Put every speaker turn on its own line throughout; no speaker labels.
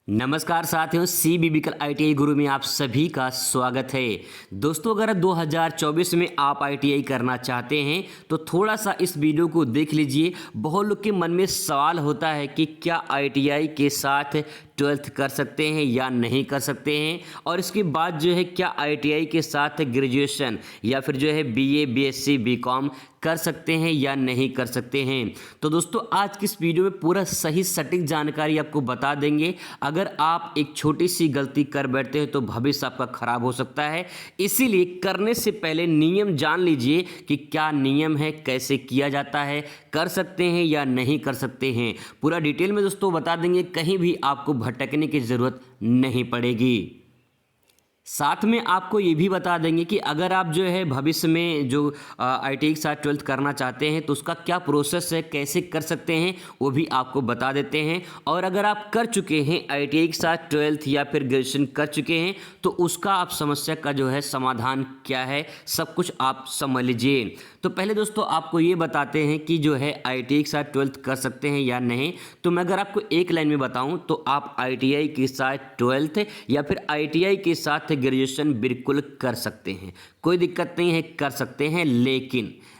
नमस्कार साथियों, CBBCL ITI गुरु में आप सभी का स्वागत है। दोस्तों, अगर 2024 में आप ITI करना चाहते हैं तो थोड़ा सा इस वीडियो को देख लीजिए। बहुत लोग के मन में सवाल होता है कि क्या ITI के साथ 12th कर सकते हैं या नहीं कर सकते हैं, और इसके बाद जो है क्या ITI के साथ ग्रेजुएशन या फिर जो है BA BSc BCom कर सकते हैं या नहीं कर सकते हैं। तो दोस्तों, आज की इस वीडियो में पूरा सही सटीक जानकारी आपको बता देंगे। अगर आप एक छोटी सी गलती कर बैठते हैं तो भविष्य आपका खराब हो सकता है। इसीलिए करने से पहले नियम जान लीजिए कि क्या नियम है, कैसे किया जाता है, कर सकते हैं या नहीं कर सकते हैं। पूरा डिटेल में दोस्तों बता देंगे, कहीं भी आपको भटकने की ज़रूरत नहीं पड़ेगी। साथ में आपको ये भी बता देंगे कि अगर आप जो है भविष्य में जो ITI के साथ 12th करना चाहते हैं तो उसका क्या प्रोसेस है, कैसे कर सकते हैं, वो भी आपको बता देते हैं। और अगर आप कर चुके हैं ITI के साथ 12th या फिर ग्रेजुएशन कर चुके हैं तो उसका आप समस्या का जो है समाधान क्या है, सब कुछ आप समझ लीजिए। तो पहले दोस्तों आपको ये बताते हैं कि जो है ITI के साथ 12th कर सकते हैं या नहीं। तो मैं अगर आपको एक लाइन में बताऊं तो आप ITI के साथ 12th या फिर ITI के साथ ग्रेजुएशन बिल्कुल कर सकते हैं, कोई दिक्कत नहीं है, कर सकते हैं।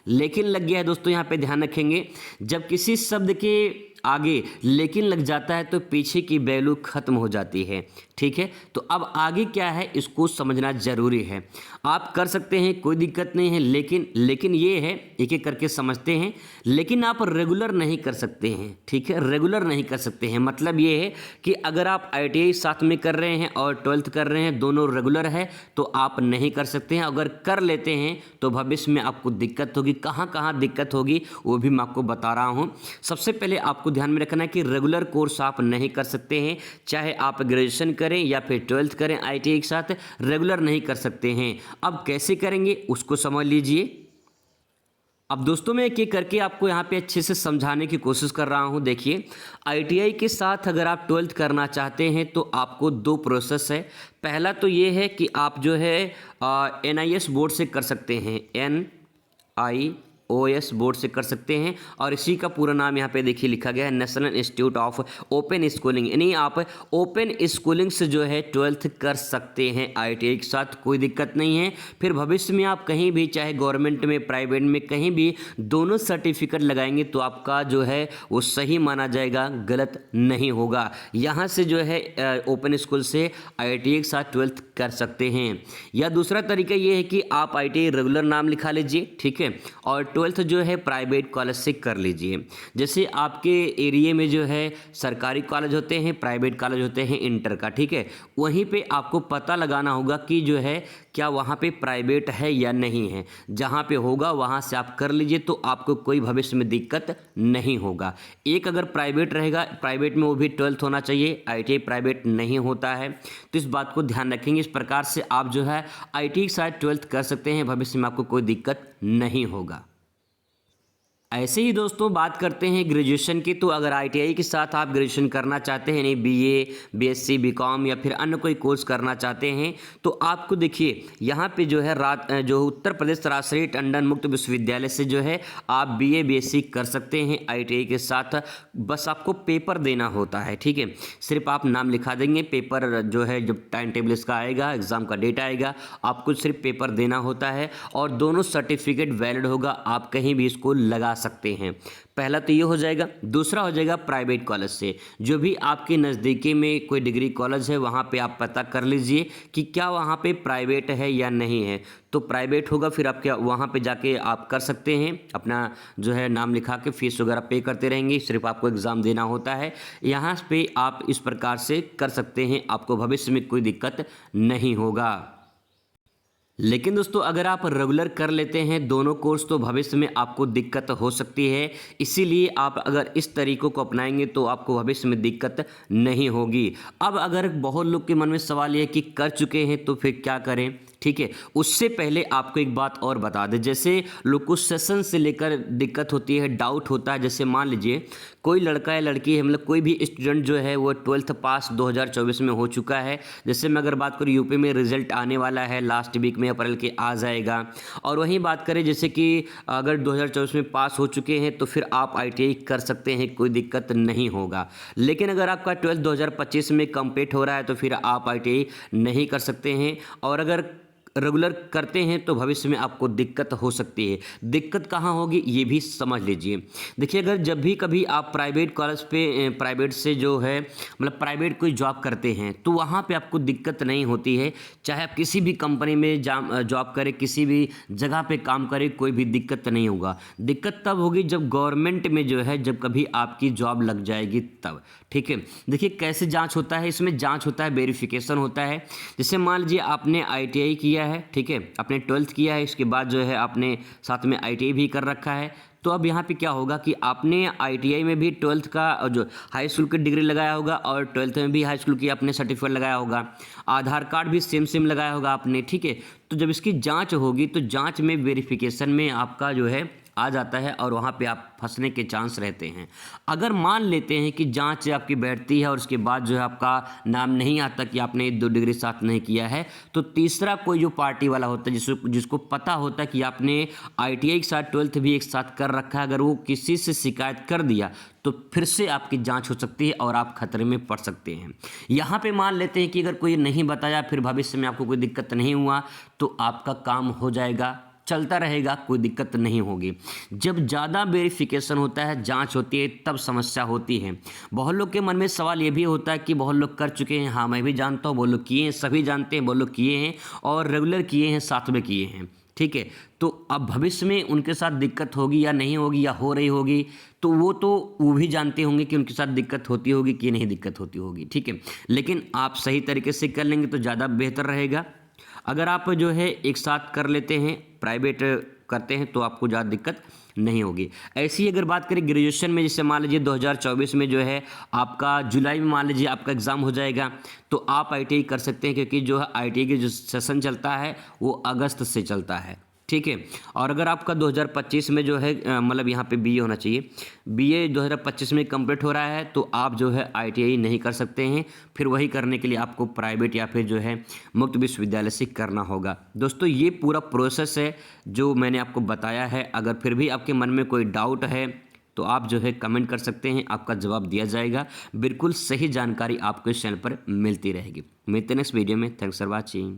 लेकिन लग गया है दोस्तों, यहाँ पे ध्यान रखेंगे, जब किसी शब्द के आगे लेकिन लग जाता है तो पीछे की वैल्यू खत्म हो जाती है। ठीक है, तो अब आगे क्या है इसको समझना जरूरी है। आप कर सकते हैं, कोई दिक्कत नहीं है, लेकिन ये है, एक एक करके समझते हैं। लेकिन आप रेगुलर नहीं कर सकते हैं। ठीक है, रेगुलर नहीं कर सकते हैं मतलब ये है कि अगर आप ITI साथ में कर रहे हैं और 12th कर रहे हैं, दोनों रेगुलर है, तो आप नहीं कर सकते हैं। अगर कर लेते हैं तो भविष्य में आपको दिक्कत होगी। कहाँ दिक्कत होगी वो भी मैं आपको बता रहा हूँ। सबसे पहले आपको ध्यान में रखना है कि रेगुलर कोर्स आप नहीं कर सकते हैं, चाहे आप ग्रेजुएशन करें या फिर 12th करें ITI के साथ, रेगुलर नहीं कर सकते हैं। अब कैसे करेंगे उसको समझ लीजिए। अब दोस्तों, मैं एक एक करके आपको यहाँ पे अच्छे से समझाने की कोशिश कर रहा हूँ। देखिए, ITI के साथ अगर आप 12th करना चाहते हैं तो आपको दो प्रोसेस है। पहला तो ये है कि आप जो है NIS बोर्ड से कर सकते हैं, NIOS बोर्ड से कर सकते हैं। और इसी का पूरा नाम यहाँ पे देखिए लिखा गया है, national institute of open schooling. यानी आप ओपन स्कूलिंग से जो है 12th कर सकते हैं ITI के साथ, कोई दिक्कत नहीं है। फिर भविष्य में आप कहीं भी, चाहे गवर्नमेंट में, प्राइवेट में, कहीं भी दोनों सर्टिफिकेट लगाएंगे तो आपका जो है वो सही माना जाएगा, गलत नहीं होगा। यहाँ से जो है ओपन स्कूल से ITI के साथ 12th कर सकते हैं। या दूसरा तरीका ये है कि आप ITI रेगुलर नाम लिखा लीजिए, ठीक है, और 12th जो है प्राइवेट कॉलेज से कर लीजिए। जैसे आपके एरिया में जो है सरकारी कॉलेज होते हैं, प्राइवेट कॉलेज होते हैं इंटर का, ठीक है, वहीं पे आपको पता लगाना होगा कि जो है क्या वहाँ पे प्राइवेट है या नहीं है। जहाँ पे होगा वहाँ से आप कर लीजिए तो आपको कोई भविष्य में दिक्कत नहीं होगा। एक अगर प्राइवेट रहेगा, प्राइवेट में वो भी 12th होना चाहिए, ITI प्राइवेट नहीं होता है, तो इस बात को ध्यान रखेंगे। इस प्रकार से आप जो है ITI के साथ 12th कर सकते हैं, भविष्य में आपको कोई दिक्कत नहीं होगा। ऐसे ही दोस्तों बात करते हैं ग्रेजुएशन की। तो अगर ITI के साथ आप ग्रेजुएशन करना चाहते हैं, नहीं BA BSc BCom या फिर अन्य कोई कोर्स करना चाहते हैं, तो आपको देखिए यहाँ पे जो है जो उत्तर प्रदेश राष्ट्रीय टंडन मुक्त विश्वविद्यालय से जो है आप BA BSc कर सकते हैं ITI के साथ। बस आपको पेपर देना होता है, ठीक है, सिर्फ आप नाम लिखा देंगे। पेपर जो है जब टाइम टेबल इसका आएगा, एग्ज़ाम का डेट आएगा, आपको सिर्फ पेपर देना होता है और दोनों सर्टिफिकेट वैलिड होगा, आप कहीं भी इसको लगा सकते हैं। पहला तो ये हो जाएगा। दूसरा हो जाएगा प्राइवेट कॉलेज से। जो भी आपके नज़दीकी में कोई डिग्री कॉलेज है वहाँ पे आप पता कर लीजिए कि क्या वहाँ पे प्राइवेट है या नहीं है। तो प्राइवेट होगा, फिर आप क्या वहाँ पे जाके आप कर सकते हैं, अपना जो है नाम लिखा के फीस वगैरह पे करते रहेंगे, सिर्फ आपको एग्ज़ाम देना होता है। यहाँ पे आप इस प्रकार से कर सकते हैं, आपको भविष्य में कोई दिक्कत नहीं होगा। लेकिन दोस्तों, अगर आप रेगुलर कर लेते हैं दोनों कोर्स तो भविष्य में आपको दिक्कत हो सकती है। इसीलिए आप अगर इस तरीकों को अपनाएंगे तो आपको भविष्य में दिक्कत नहीं होगी। अब अगर बहुत लोग के मन में सवाल ये है कि कर चुके हैं तो फिर क्या करें, ठीक है। उससे पहले आपको एक बात और बता दें, जैसे लोग को सेशन से लेकर दिक्कत होती है, डाउट होता है। जैसे मान लीजिए कोई लड़का या लड़की है, मतलब कोई भी स्टूडेंट जो है वो 12th पास 2024 में हो चुका है। जैसे मैं अगर बात करूँ यूपी में रिजल्ट आने वाला है, लास्ट वीक में अप्रैल के आ जाएगा। और वहीं बात करें जैसे कि अगर 2024 में पास हो चुके हैं तो फिर आप ITI कर सकते हैं, कोई दिक्कत नहीं होगा। लेकिन अगर आपका 12th 2025 में कंप्लीट हो रहा है तो फिर आप ITI नहीं कर सकते हैं। और अगर रेगुलर करते हैं तो भविष्य में आपको दिक्कत हो सकती है। दिक्कत कहाँ होगी ये भी समझ लीजिए। देखिए, अगर जब भी कभी आप प्राइवेट कॉलेज पे प्राइवेट से जो है मतलब प्राइवेट कोई जॉब करते हैं तो वहाँ पे आपको दिक्कत नहीं होती है। चाहे आप किसी भी कंपनी में जॉब करें, किसी भी जगह पे काम करें, कोई भी दिक्कत नहीं होगा। दिक्कत तब होगी जब गवर्नमेंट में जो है जब कभी आपकी जॉब लग जाएगी तब, ठीक है। देखिए कैसे जाँच होता है, इसमें जाँच होता है, वेरिफिकेशन होता है। जैसे मान लीजिए आपने ITI किया है, ठीक है, आपने 12th किया है, इसके बाद जो है आपने साथ में ITI भी कर रखा है। तो अब यहाँ पे क्या होगा कि आपने ITI में भी 12th का जो हाई स्कूल की डिग्री लगाया होगा और 12th में भी हाई स्कूल की आपने सर्टिफिकेट लगाया होगा, आधार कार्ड भी सेम लगाया होगा आपने, ठीक है। तो जब इसकी जांच होगी तो जांच में वेरिफिकेशन में आपका जो है आ जाता है और वहाँ पे आप फंसने के चांस रहते हैं। अगर मान लेते हैं कि जांच आपकी बैठती है और उसके बाद जो है आपका नाम नहीं आता कि आपने 2 डिग्री साथ नहीं किया है, तो तीसरा कोई जो पार्टी वाला होता है जिसको पता होता है कि आपने ITI के साथ 12th भी एक साथ कर रखा है, अगर वो किसी से शिकायत कर दिया तो फिर से आपकी जांच हो सकती है और आप खतरे में पड़ सकते हैं। यहाँ पे मान लेते हैं कि अगर कोई नहीं बताया, फिर भविष्य में आपको कोई दिक्कत नहीं हुआ तो आपका काम हो जाएगा, चलता रहेगा, कोई दिक्कत नहीं होगी। जब ज़्यादा वेरिफिकेशन होता है, जांच होती है, तब समस्या होती है। बहुत लोग के मन में सवाल ये भी होता है कि बहुत लोग कर चुके हैं, हाँ मैं भी जानता हूँ, बहुत लोग किए हैं, सभी जानते हैं, बहुत लोग किए हैं और रेगुलर किए हैं, साथ में किए हैं, ठीक है। तो अब भविष्य में उनके साथ दिक्कत होगी या नहीं होगी या हो रही होगी, तो वो भी जानते होंगे कि उनके साथ दिक्कत होती होगी कि नहीं दिक्कत होती होगी, ठीक है। लेकिन आप सही तरीके से कर लेंगे तो ज़्यादा बेहतर रहेगा। अगर आप जो है एक साथ कर लेते हैं, प्राइवेट करते हैं, तो आपको ज़्यादा दिक्कत नहीं होगी। ऐसी अगर बात करें ग्रेजुएशन में, जैसे मान लीजिए 2024 में जो है आपका जुलाई में मान लीजिए आपका एग्ज़ाम हो जाएगा, तो आप ITI कर सकते हैं, क्योंकि जो है ITI के जो सेशन चलता है वो अगस्त से चलता है, ठीक है। और अगर आपका 2025 में जो है मतलब यहाँ पे BA होना चाहिए, BA 2025 में कंप्लीट हो रहा है, तो आप जो है ITI नहीं कर सकते हैं। फिर वही करने के लिए आपको प्राइवेट या फिर जो है मुक्त विश्वविद्यालय से करना होगा। दोस्तों ये पूरा प्रोसेस है जो मैंने आपको बताया है। अगर फिर भी आपके मन में कोई डाउट है तो आप जो है कमेंट कर सकते हैं, आपका जवाब दिया जाएगा। बिल्कुल सही जानकारी आपको इस चैनल पर मिलती रहेगी। मिलते हैं नेक्स्ट वीडियो में। Thanks for watching.